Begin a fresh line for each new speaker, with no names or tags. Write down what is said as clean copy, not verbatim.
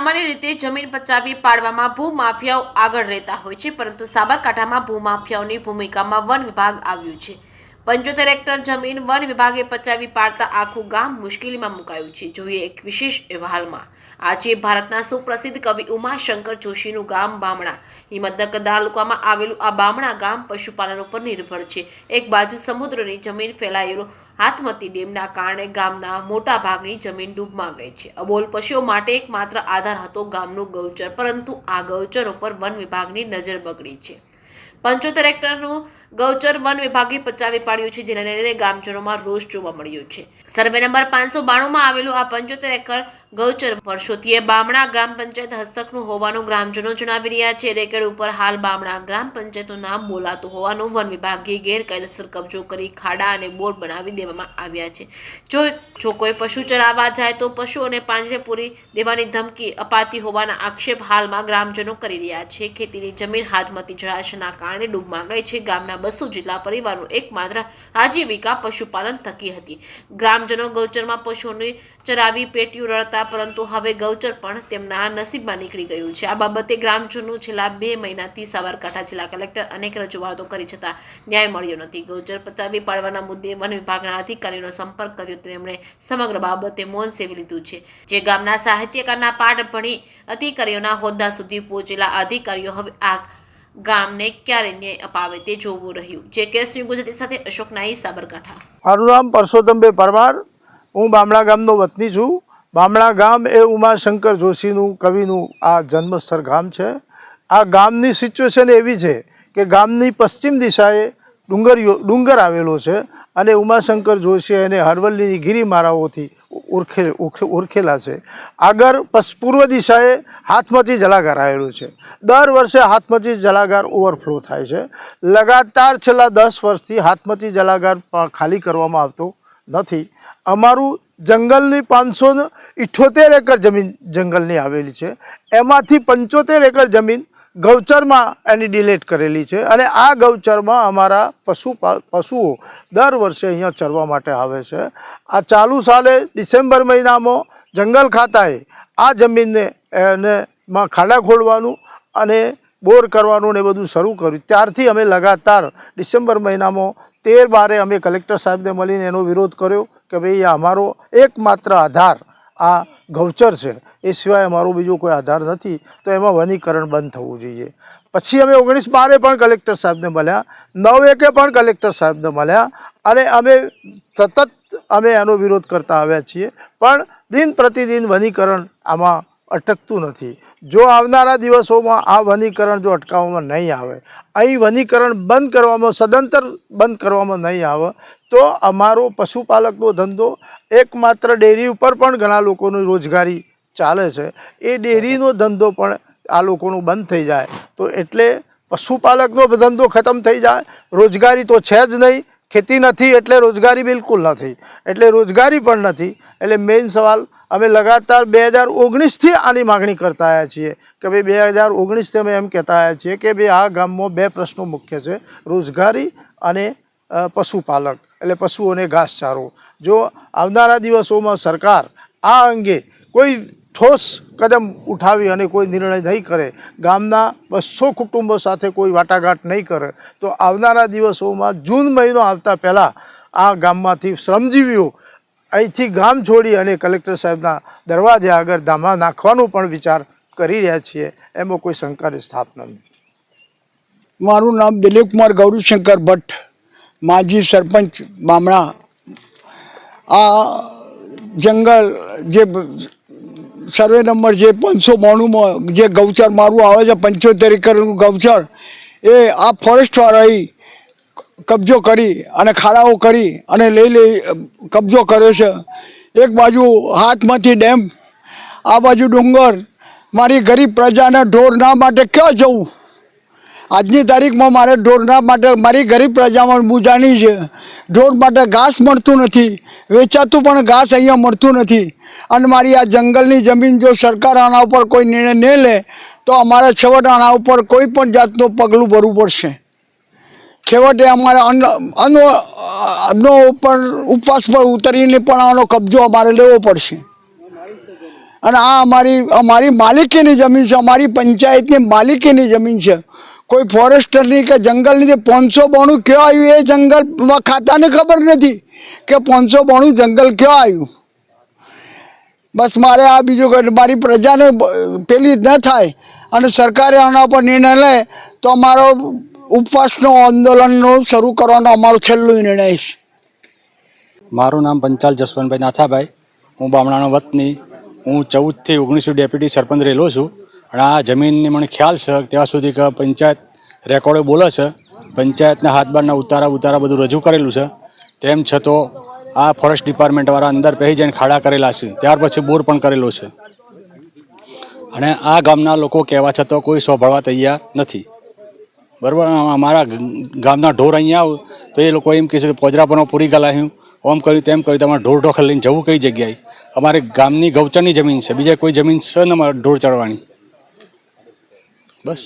સામાન્ય રીતે જમીન પચાવી પાડવામાં ભૂમાફિયાઓ આગળ રહેતા હોય છે, પરંતુ સાબરકાંઠામાં ભૂમાફિયાઓની ભૂમિકામાં વન વિભાગ આવ્યું છે। 75 હેક્ટર જમીન વન વિભાગે પચાવી પાડતા આખું ગામ મુશ્કેલીમાં મુકાયું છે। જોઈએ એક વિશેષ અહેવાલમાં। આજે ભારતના સુપ્રસિદ્ધ કવિ ઉમાશંકર જોશીનું ગામ બામણા, હિંમતનગર તાલુકામાં આવેલું આ બામણા ગામ પશુપાલન ઉપર નિર્ભર છે। એક બાજુ સમુદ્રની જમીન ફેલાયેલો હાથમતી ડેમના કારણે ગામના મોટા ભાગની જમીન ડૂબમાં ગઈ છે। અબોલ પશુઓ માટે એકમાત્ર આધાર હતો ગામનું ગૌચર, પરંતુ આ ગૌચર ઉપર વન વિભાગની નજર બગડી છે। 75 હેક્ટરનું ગૌચર વન વિભાગે પચાવી પાડ્યું છે, જેને લઈને ગામજનોમાં રોષ જોવા મળ્યો છે। સર્વે નંબર 592 માં આવેલું આ 75 એકર ગૌચર વર્ષોથી બામણા ગ્રામ પંચાયત હસ્તકનું હોવાનું ગ્રામજનો જણાવી રહ્યા છે। રેકર્ડ ઉપર હાલ બામણા ગ્રામ પંચાયતનું નામ બોલાતું હોવાનું વન વિભાગે ગેરકાયદેસર કબજો કરી ખાડા અને બોર બનાવી દેવામાં આવ્યા છે। જો કોઈ પશુ ચરાવવા જાય તો પશુઓને પાંજરે પૂરી દેવાની ધમકી અપાતી હોવાના આક્ષેપ હાલમાં ગ્રામજનો કરી રહ્યા છે। ખેતીની જમીન હાથમતી જળાશયના કારણે ડૂબમાં ગઈ છે। ગામના 200 જેટલા પરિવારનું એકમાત્ર આજીવિકા પશુપાલન થકી હતી। ગ્રામજનો ગૌચરમાં પશુઓને ચરાવી પેટીયું રળતા, પરંતુ હવે ગૌચર પણ તેમના નસીબમાં નીકળી ગયું છે। આ બાબતે ગ્રામજનો છેલ્લા 2 મહિનાથી સાબરકાંઠા જિલ્લા કલેક્ટર અનેક રજૂઆતો કરી છતાં ન્યાય મળ્યો નથી। ગૌચર પચાવી પાડવાના મુદ્દે વન વિભાગના અધિકારીઓનો સંપર્ક કર્યો, તેમણે સમગ્ર બાબતે મૌન સેવી લીધું છે। જે ગામના સાહિત્યકારના પાઠ ભણી અધિકારીઓના હોદ્દા સુધી પહોંચેલા અધિકારીઓ હવે આ ગામને ક્યારે ન્યાય અપાવે તે જોવું રહ્યું। જે કેસ ગુજરાતી સાથે અશોક નાઈ, સાબરકાંઠા।
મારું નામ પરસોત્તમભાઈ પરમાર, હું બામણા ગામનો વતની છું। બામણા ગામ એ ઉમાશંકર જોશીનું કવિનું આ જન્મસ્થળ ગામ છે। આ ગામની સિચ્યુએશન એવી છે કે ગામની પશ્ચિમ દિશાએ ડુંગર આવેલો છે અને ઉમાશંકર જોશી એને હરવલ્લીની ગિરિમાળાઓથી ઓળખેલા છે। આગળ પૂર્વ દિશાએ હાથમતી જલાગાર આવેલું છે। દર વર્ષે હાથમતી જલાગાર ઓવરફ્લો થાય છે। લગાતાર છેલ્લા 10 વર્ષથી હાથમતી જલાગાર ખાલી કરવામાં આવતો નથી। અમારું જંગલની 578 એકર જમીન જંગલની આવેલી છે, એમાંથી 75 એકર જમીન ગૌચરમાં એની ડિલેટ કરેલી છે અને આ ગૌચરમાં અમારા પશુઓ દર વર્ષે અહીંયા ચરવા માટે આવે છે। આ ચાલુ સાલે ડિસેમ્બર મહિનામાં જંગલ ખાતાએ આ જમીનને માં ખાડા ખોદવાનું અને બોર કરવાનું ને બધું શરૂ કર્યું। ત્યારથી અમે લગાતાર ડિસેમ્બર મહિનામાં 13 અમે કલેક્ટર સાહેબને મળીને એનો વિરોધ કર્યો કે ભાઈ અમારો એકમાત્ર આધાર આ ગૌચર છે, એ સિવાય અમારો બીજો કોઈ આધાર નથી, તો એમાં વનીકરણ બંધ થવું જોઈએ। પછી અમે 19/12 પણ કલેક્ટર સાહેબને મળ્યા, 9/1 પણ કલેક્ટર સાહેબને મળ્યા અને અમે સતત એનો વિરોધ કરતા આવ્યા છીએ, પણ દિન પ્રતિદિન વનીકરણ આમાં અટકતું નથી। જો આવનારા દિવસોમાં આ વનીકરણ જો અટકાવવામાં નહીં આવે, અહીં વનીકરણ બંધ કરવામાં, સદંતર બંધ કરવામાં નહીં આવે, તો અમારો પશુપાલકનો ધંધો એકમાત્ર ડેરી ઉપર પણ ઘણા લોકોની રોજગારી ચાલે છે, એ ડેરીનો ધંધો પણ આ લોકોનો બંધ થઈ જાય તો એટલે પશુપાલકનો ધંધો ખતમ થઈ જાય, રોજગારી તો છે જ નહીં। ખેતી નથી એટલે રોજગારી બિલકુલ નથી, એટલે રોજગારી પણ નથી। એટલે મેઇન સવાલ અમે લગાતાર 2019થી આની માગણી કરતા આવ્યા છીએ કે ભાઈ 2019થી અમે એમ કહેતા આવ્યા છીએ કે ભાઈ આ ગામમાં 2 પ્રશ્નો મુખ્ય છે, રોજગારી અને પશુપાલક એટલે પશુઓને ઘાસચારો। જો આવનારા દિવસોમાં સરકાર આ અંગે કોઈ ઠોસ કદમ ઉઠાવી અને કોઈ નિર્ણય નહીં કરે, ગામના 200 કુટુંબો સાથે કોઈ વાટાઘાટ નહીં કરે, તો આવનારા દિવસોમાં જૂન મહિનો આવતા પહેલાં આ ગામમાંથી શ્રમજીવીઓ અહીંથી ગામ છોડી અને કલેક્ટર સાહેબના દરવાજે આગળ ધામા નાખવાનો પણ વિચાર કરી રહ્યા છીએ, એમાં કોઈ શંકાની સ્થાપના નથી।
મારું નામ દિલીપકુમાર ગૌરીશંકર ભટ્ટ, માજી સરપંચ બામણા। આ જંગલ જે સર્વે નંબર જે 592માં જે ગૌચર મારું આવે છે, 75 એકરનું ગૌચર, એ આ ફોરેસ્ટવાળાએ કબજો કરી અને ખાડાઓ કરી અને લઈ કબજો કર્યો છે। એક બાજુ હાથમતી ડેમ, આ બાજુ ડુંગર। મારી ગરીબ પ્રજાને ઢોરના માટે ક્યાં જવું? આજની તારીખમાં મારે ઢોરના માટે, મારી ગરીબ પ્રજામાં મૂંઝાણી છે। ઢોર માટે ઘાસ મળતું નથી, વેચાતું પણ ઘાસ અહીંયા મળતું નથી અને મારી આ જંગલની જમીન જો સરકાર આના ઉપર કોઈ નિર્ણય નહીં લે તો અમારે છેવટે આના ઉપર કોઈ પણ જાતનું પગલું ભરવું પડશે। છેવટે અમારે અન્નો ઉપર ઉપવાસ પર ઉતરીને પણ આનો કબજો અમારે લેવો પડશે। અને આ અમારી માલિકીની જમીન છે, અમારી પંચાયતની માલિકીની જમીન છે. કોઈ ફોરેસ્ટરની કે જંગલની 592 ક્યાં આવ્યું એ જંગલ ખાતાને ખબર નથી કે 592 જંગલ ક્યાં આવ્યું. બસ મારે આ બીજું કંઈ મારી પ્રજાને પેલી ન થાય અને સરકારે આના પર નિર્ણય લે તો અમારો ઉપવાસનો આંદોલનનો શરૂ કરવાનો અમારો છેલ્લો નિર્ણય છે.
મારું નામ પંચાલ જસવંતભાઈ નાથાભાઈ, હું બામણાનો વતની. હું 14 થી 19 ડેપ્યુટી સરપંચ રહેલો છું અને આ જમીનની મને ખ્યાલ છે ત્યાં સુધી કે પંચાયત રેકોર્ડો બોલે છે, પંચાયતના હાથબારના ઉતારા બધું રજૂ કરેલું છે. તેમ છતાં આ ફોરેસ્ટ ડિપાર્ટમેન્ટવાળા અંદર પહેરી જઈને ખાડા કરેલા છે, ત્યાર પછી બોર પણ કરેલો છે અને આ ગામના લોકો કહેવા છતાં કોઈ સાંભળવા તૈયાર નથી. બરાબર, અમારા ગામના ઢોર અહીંયા આવ તો એ લોકો એમ કહે છે કે પોજરાપરમાં પૂરી ગલાયું, ઓમ કર્યું તેમ કર્યું, તમારે ઢોર ઢોખર લઈને જવું કઈ જગ્યાએ? અમારે ગામની ગૌચરની જમીન છે, બીજા કોઈ જમીન છે ને અમારે ઢોર ચડવાની. બસ.